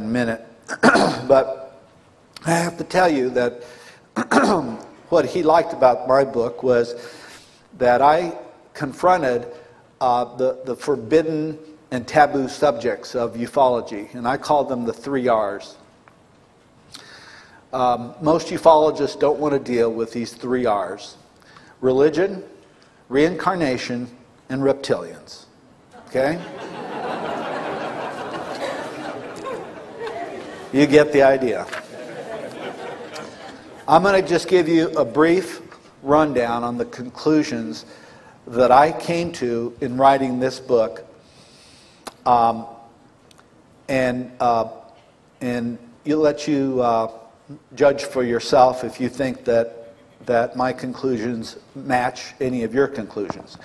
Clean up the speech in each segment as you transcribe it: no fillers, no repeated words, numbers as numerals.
minute. But I have to tell you that what he liked about my book was that I confronted the forbidden and taboo subjects of ufology, and I called them the 3 R's. Most ufologists don't want to deal with these 3 R's: religion, reincarnation, and reptilians. Okay? You get the idea. I'm going to just give you a brief rundown on the conclusions that I came to in writing this book, and you'll let you judge for yourself if you think that my conclusions match any of your conclusions.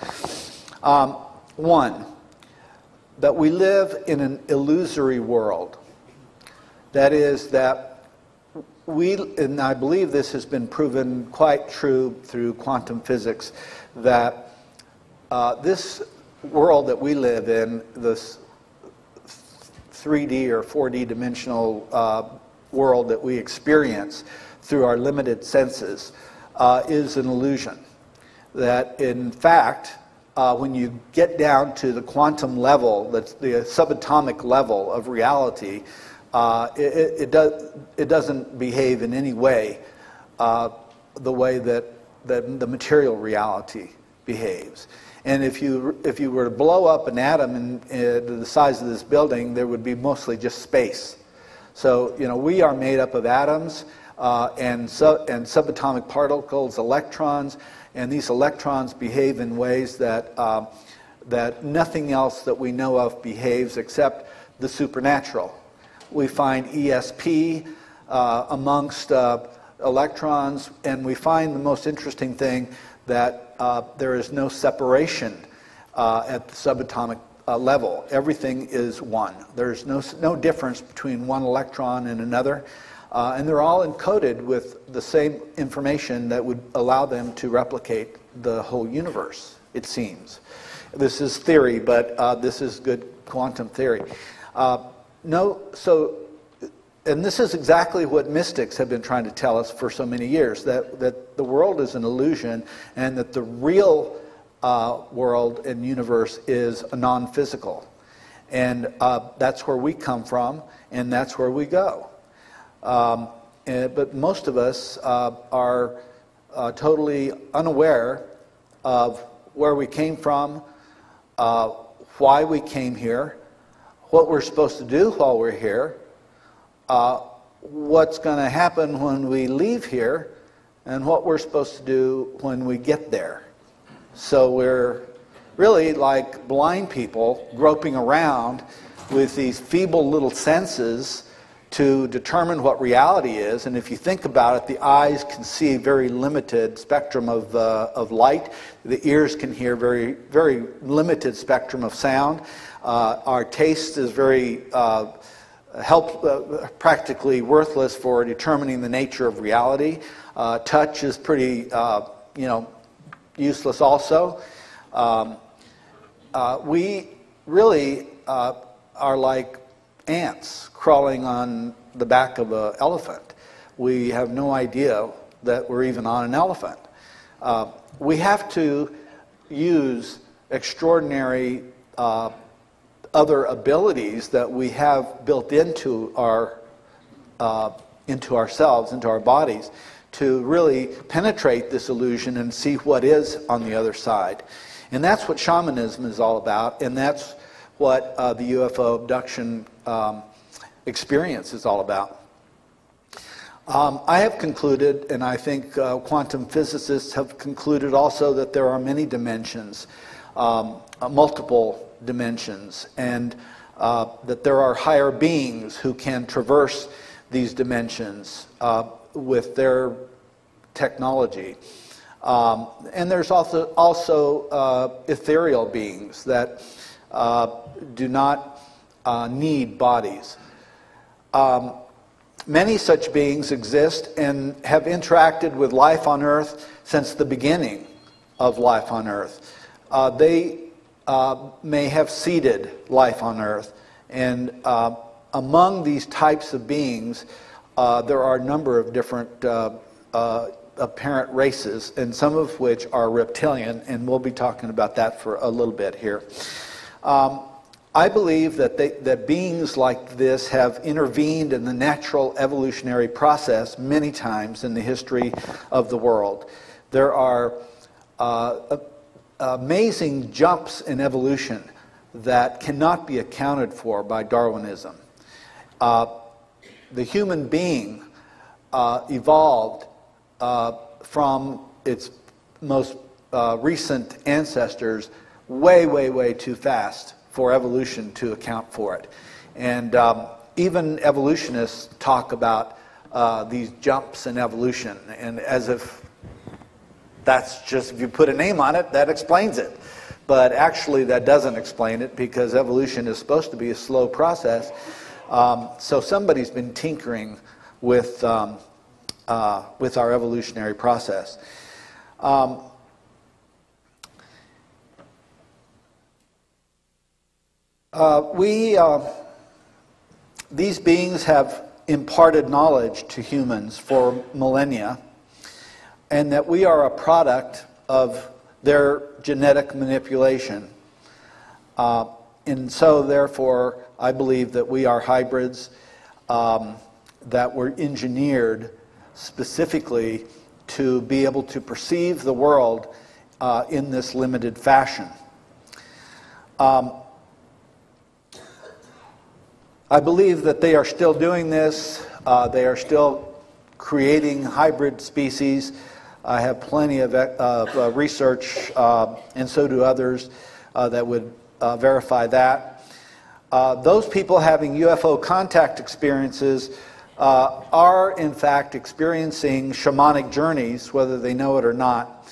One, that we live in an illusory world. That is, that and I believe this has been proven quite true through quantum physics, that this world that we live in, this 3D or 4D dimensional world that we experience through our limited senses, is an illusion. That in fact, when you get down to the quantum level, the subatomic level of reality, it doesn't behave in any way the way that the material reality behaves. And if you were to blow up an atom to the size of this building, there would be mostly just space. So we are made up of atoms and subatomic particles, electrons, and these electrons behave in ways that nothing else that we know of behaves except the supernatural. We find ESP amongst electrons, and we find the most interesting thing, that there is no separation at the subatomic level. Everything is one. There's no difference between one electron and another, and they're all encoded with the same information that would allow them to replicate the whole universe, it seems. This is theory, but this is good quantum theory. And this is exactly what mystics have been trying to tell us for so many years, that the world is an illusion, and that the real world and universe is a non-physical. And that's where we come from, and that's where we go. But most of us are totally unaware of where we came from, why we came here, what we're supposed to do while we're here, what's going to happen when we leave here, and what we're supposed to do when we get there. So we're really like blind people groping around with these feeble little senses to determine what reality is. And if you think about it, the eyes can see very limited spectrum of light. The ears can hear very, very limited spectrum of sound. Our taste is very practically worthless for determining the nature of reality. Touch is pretty, useless also. We really are like ants crawling on the back of an elephant. We have no idea that we're even on an elephant. We have to use extraordinary other abilities that we have built into ourselves, into our bodies, to really penetrate this illusion and see what is on the other side. And that's what shamanism is all about, and that's what the UFO abduction experience is all about. I have concluded, and I think quantum physicists have concluded also, that there are many dimensions, multiple dimensions, and that there are higher beings who can traverse these dimensions with their technology. And there's also ethereal beings that do not need bodies. Many such beings exist and have interacted with life on Earth since the beginning of life on Earth. They may have seeded life on Earth, and among these types of beings, there are a number of different apparent races, and some of which are reptilian, and we'll be talking about that for a little bit here. I believe that beings like this have intervened in the natural evolutionary process many times in the history of the world. There are amazing jumps in evolution that cannot be accounted for by Darwinism. The human being evolved from its most recent ancestors way too fast for evolution to account for it. And even evolutionists talk about these jumps in evolution, and as if that's just, if you put a name on it, that explains it. But actually that doesn't explain it, because evolution is supposed to be a slow process. So somebody's been tinkering with our evolutionary process. These beings have imparted knowledge to humans for millennia, and that we are a product of their genetic manipulation. And so, therefore, I believe that we are hybrids that were engineered specifically to be able to perceive the world in this limited fashion. I believe that they are still doing this. They are still creating hybrid species. I have plenty of research, and so do others, that would verify that. Those people having UFO contact experiences are, in fact, experiencing shamanic journeys, whether they know it or not.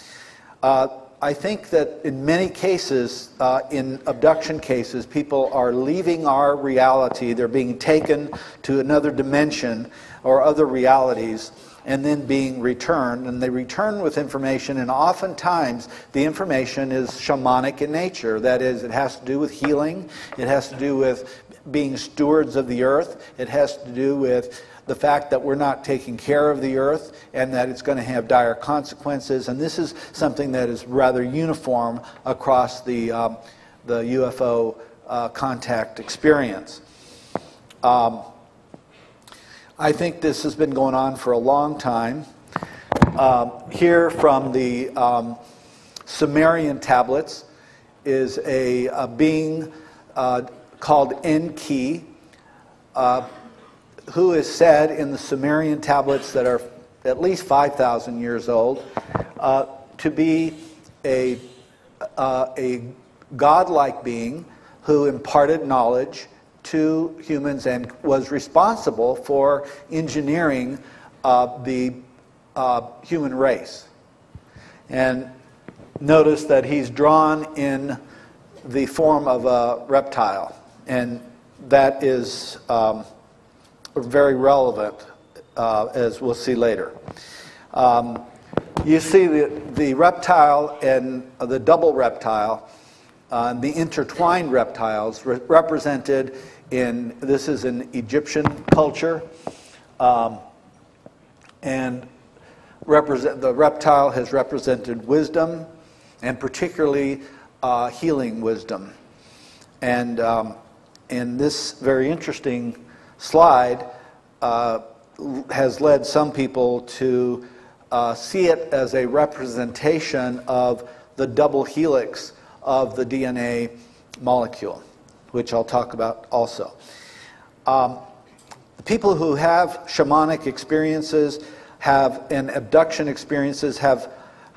I think that in many cases, in abduction cases, people are leaving our reality. They're being taken to another dimension or other realities, and then being returned. And they return with information, and oftentimes the information is shamanic in nature. That is, it has to do with healing. It has to do with being stewards of the earth. It has to do with the fact that we're not taking care of the earth, and that it's going to have dire consequences. And this is something that is rather uniform across the UFO contact experience. I think this has been going on for a long time. Here from the Sumerian tablets is a being called Enki, who is said in the Sumerian tablets that are at least 5,000 years old to be a godlike being who imparted knowledge to humans and was responsible for engineering the human race. And notice that he's drawn in the form of a reptile, and that is very relevant, as we'll see later. You see the reptile and the double reptile, the intertwined reptiles represented in, this is an Egyptian culture, and the reptile has represented wisdom, and particularly healing wisdom. And in this very interesting slide has led some people to see it as a representation of the double helix of the DNA molecule, which I'll talk about also. The people who have shamanic experiences and abduction experiences have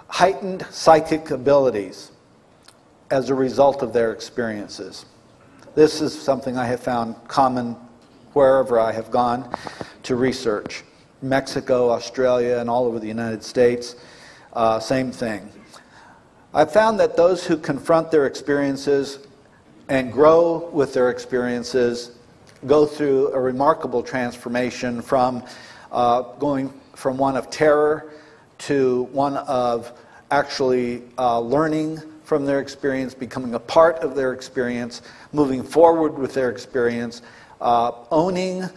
heightened psychic abilities as a result of their experiences. This is something I have found common wherever I have gone to research. Mexico, Australia, and all over the United States, same thing. I've found that those who confront their experiences and grow with their experiences go through a remarkable transformation from going from one of terror to one of actually learning from their experience, becoming a part of their experience, moving forward with their experience, owning